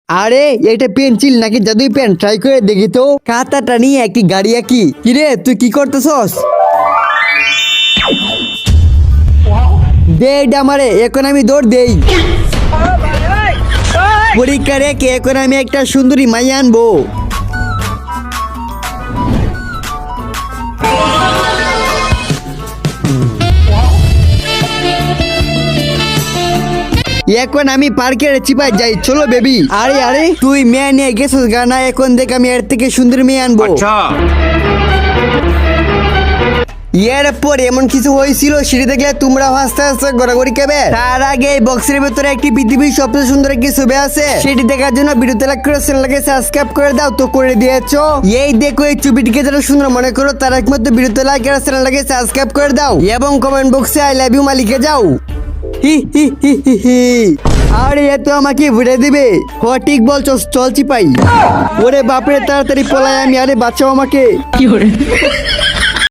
আরে এটা পেন্সিল নাকি জাদুই পেন, ট্রাই করে দেখি তো। খাতাটা নিয়ে একটি গাড়ি আঁকি। কিরে তুই কি করতেছস? দে এটা আমারে, এখন আমি দৌড় দেই। পরীক্ষা রেখে এখন আমি একটা সুন্দরী মাইয়া আনবো। এখন আমি পার্কের চিপায় যাই, চলো বেবি। আরে আরে তুই মেয়ে নিয়ে গেছিস গানা, এখন দেখ আমি এর থেকে সুন্দর মেয়ে আনবো। এরপর এমন কিছু হয়েছিল সেটি দেখলে তোমরা হাসতে হাসতে গড়াগড়ি খাবে। তার আগে এই বক্সের ভিতরে একটি পৃথিবীর সবচেয়ে সুন্দর একটি ছবি আছে, সেটি দেখার জন্য ভিডিওতে লাইক করে চ্যানেলকে সাবস্ক্রাইব করে দাও। তো করে দিয়েছো। এই দেখো এই ছবিটিকে যারা সুন্দর মনে করো তারা একমাত্র ভিডিওতে লাইক আর চ্যানেলকে সাবস্ক্রাইব করে দাও এবং কমেন্ট বক্সে আই লাভ ইউ মা লিখে যাও। হি হি হি হি হি। আরে এ তো আমাকে ভুলে দিবে। হ ঠিক বলছো, চল চিপাই। ওরে বাপরে তাড়াতাড়ি পলাই আমি, আরে বাঁচাও আমাকে।